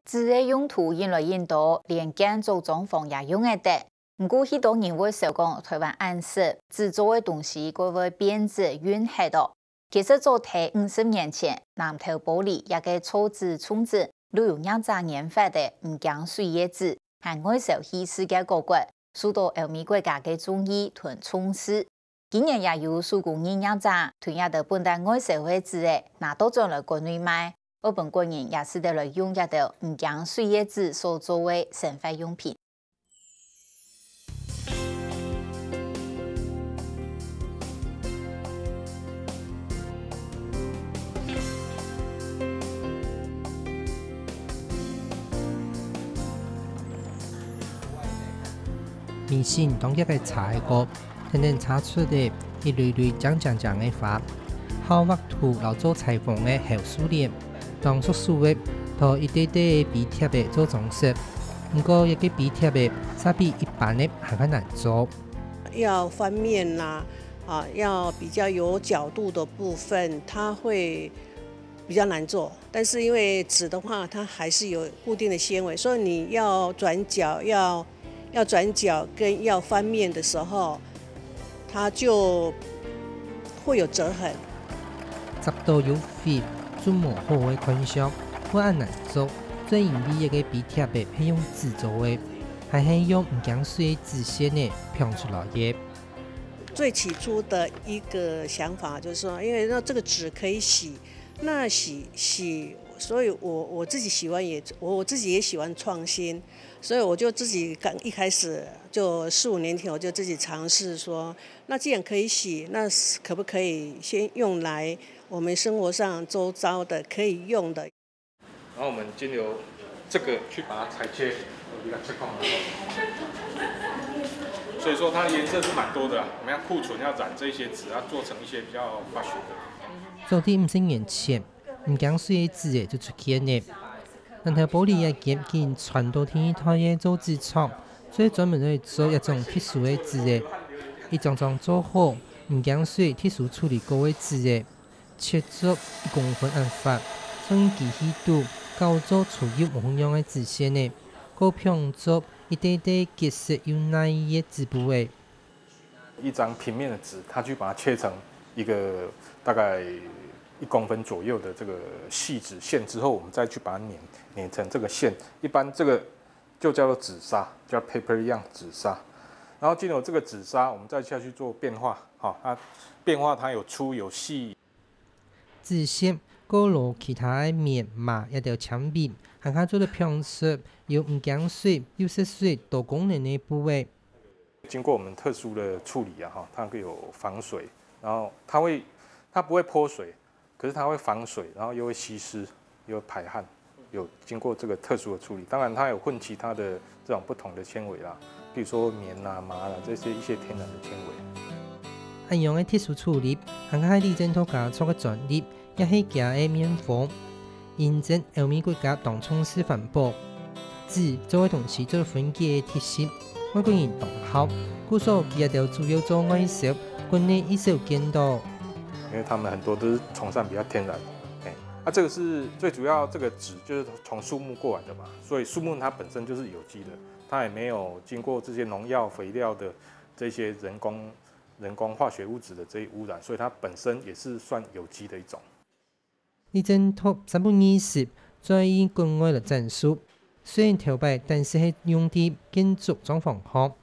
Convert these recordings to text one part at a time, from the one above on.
纸的用途越来越多，连建筑装潢也用得到。不过，许多人会想讲，台湾暗示制作的东西会会变质运很多。其实早在50年前，南投玻璃也个错字冲字，都有200年发的唔讲水的纸，还外销去世界各国，受到欧美国家的注意同重视。今年也有数工人200同样的本地外销的纸诶，拿到转来国内卖。日本国人也是得来用一道唔讲水的纸所作为生活用品。迷信当一个查过，天天查出的一类类讲的法，好画图老做裁缝的后数列，当叔叔的涂一堆堆的笔贴的做装饰，不过一个笔贴的，相比一般的还较难做。要翻面啦，要比较有角度的部分，它会比较难做。但是因为纸的话，它还是有固定的纤维，所以你要转角要转角跟要翻面的时候，它就会有折痕。十度有费，做模好的款式，不按难做。最隐蔽一个笔贴的是用纸做的，还是用唔讲水的纸线呢拼出来的。最起初的一个想法就是说，因为这个纸可以洗，那洗，所以我自己喜欢我自己也喜欢创新，所以我就自己一开始就4、5年前我就自己尝试说，那既然可以洗，那可不可以先用来我们生活上周遭的可以用的？然后我们经由这个去把它裁切，给它切块。所以说它的颜色是蛮多的，我们要库存要染这些纸，要做成一些比较化学的。早在50年前，唔讲水的纸就出现了。南投玻璃也渐渐传到天台的造纸厂，所以专门来做一种特殊的纸的，一张张做好唔讲水特殊处理过的纸的，切足1公分按法，从机器度搞做出入模样的纸线的，搁拼做一堆堆结实又耐的纸布的。一张平面的纸，它去把它切成一个大概1公分左右的这个细纸线之后，我们再去把它碾成这个线。一般这个就叫做纸砂，叫 paper yarn 纸砂。然后经由这个纸砂，我们再下去做变化。它变化它有粗有细。纸线搁落其他的面麻一条铅笔，还可做到拼色，有唔讲水又湿水多功能的部位。经过我们特殊的处理它可以有防水，然后它不会泼水，可是它会防水，然后又会吸湿，又排汗，有经过这个特殊的处理。当然它有混其他的这种不同的纤维啦，比如说棉啦、麻啦这些一些天然的纤维。按用的特殊处理，还可立正土加做个专利，也是假的面粉，验证欧美国家当从事环保。纸作为东西做分解的特性，外国人懂好，故所也就主要做外销，国内一手见到。因为他们很多都是崇尚比较天然，这个是最主要，这个纸就是从树木过来的嘛，所以树木它本身就是有机的，它也没有经过这些农药、肥料的这些人工化学物质的这些污染，所以它本身也是算有机的一种。立正土320，再以国外的战术，虽然投摆，但是係用啲建筑裝潢好，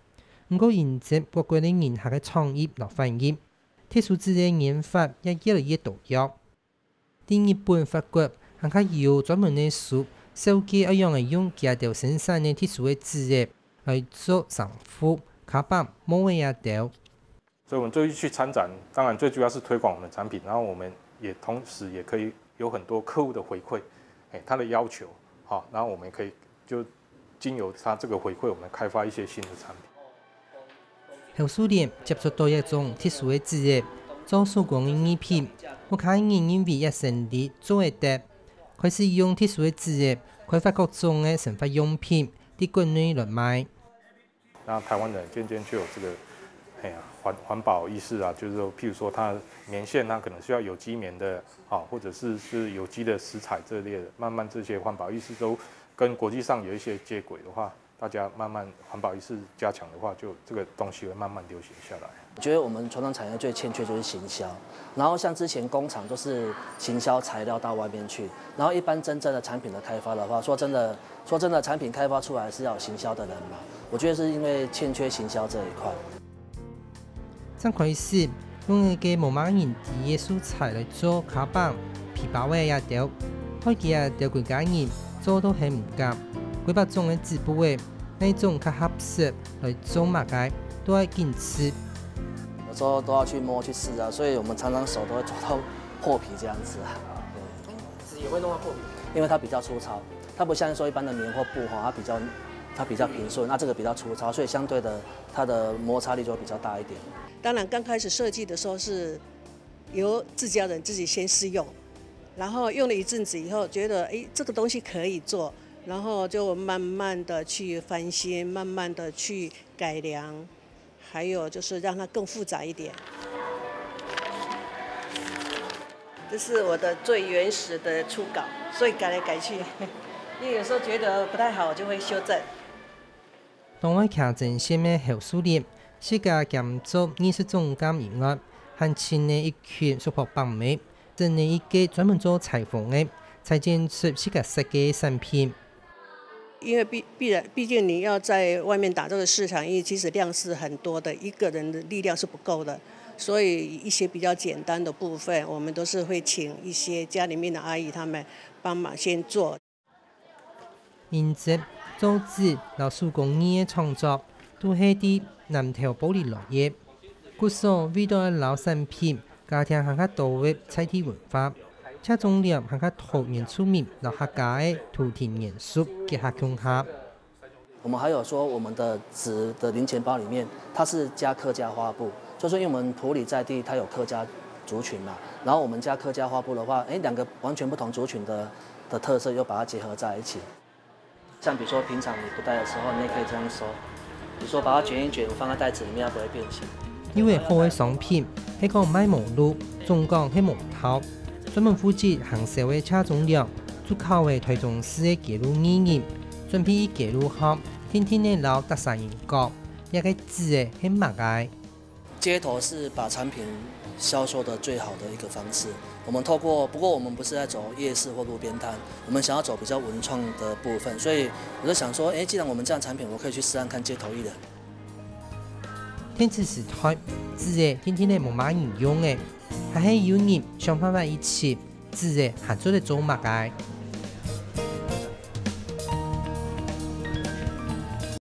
不過現在各國的人客嘅創意和反應。特殊紙的研發也越來越多樣。第日本、法國還較有專門的書，設計一樣係用家條生產的特殊的紙的來做衫褲、卡板、帽尾啊條。所以我們最去參展，當然最主要是推廣我們的產品，然後我們也同時也可以有很多客戶的回饋，他的要求，然後我們可以就經由他這個回饋，我們開發一些新的產品。後數年接觸到一種特殊的紙的做手工藝品，我看因為一成立做一得，開始用特殊的紙的開發各種的生活用品，喺國內來賣。那台灣人漸漸就有這個環保意識啊，就是說，譬如說它棉線，它可能需要有機棉的，或者是有機的食材這類的，慢慢這些環保意識都跟国际上有一些接轨的话，大家慢慢环保意识加强的话，就这个东西会慢慢流行下来。我觉得我们传统产业最欠缺就是行销，然后像之前工厂都是行销材料到外面去，然后一般真正的产品的开发的话，说真的，产品开发出来是要有行销的人嘛。我觉得是因为欠缺行销这一块。刚开始用一个无马人地嘅素材来做卡板、皮包嘅也条，开始啊条几家人做都係唔夾，幾百種嘅紙布嘅那種較合適來做物嘅都係堅持。有时候都要去摸去试啊，所以我们常常手都会做到破皮这样子啊。纸也会弄到破皮，因为它比较粗糙，它不像说一般的棉或布哈，它比较平顺，那这个比较粗糙，所以相对的它的摩擦力就会比较大一点。当然，刚开始设计的时候是由自家人自己先试用，然后用了一阵子以后，觉得这个东西可以做，然后就慢慢的去翻新，慢慢的去改良，还有就是让它更复杂一点。这是我的最原始的初稿，所以改来改去，因为有时候觉得不太好，我就会修正。當我徛正線嘅後數列，世界兼做藝術總監以外，還請了一群屬學幫妹，整了一個專門做裁縫嘅，裁剪出世界設計產品。因為畢竟你要在外面打這個市場，因為其實量是很多的，一個人的力量是不夠的，所以一些比較簡單的部分，我們都是會請一些家裡面的阿姨他們幫忙先做。因此，造紙和手工藝嘅創作都係啲南投保利落業，故所味道嘅老產品，家庭更加多嘅菜地文化。且重點係個桃園出名，然後客家嘅土田元素結合融合。我們還有說，我們的紙的零錢包裡面，它是加客家花布，就是因為我們埔里在地，它有客家族群嘛，然後我們加客家花布的話，兩個完全不同族群的特色又把它結合在一起。像比如說平常你不戴的時候，你也可以這樣收，比如說把它捲一捲，放在袋子裡面，它不會變形。因為好嘅商品係講賣毛路，仲講係毛頭。專門負責行銷嘅車種料，出口嘅台中市嘅街路藝人，準備以街路巷，天天嘅老特產研究，一個字嘅係乜嘅？街頭是把產品銷售的最好的一個方式。我們透過，不過我們不是在走夜市或路邊攤，我們想要走比較文創的部分，所以我就想說，既然我們這樣產品，我可以去試試看街頭藝人。天子時代，字嘅天天嘅冇乜人用嘅。還係有人想辦法一起，自然合作嚟做物嘅。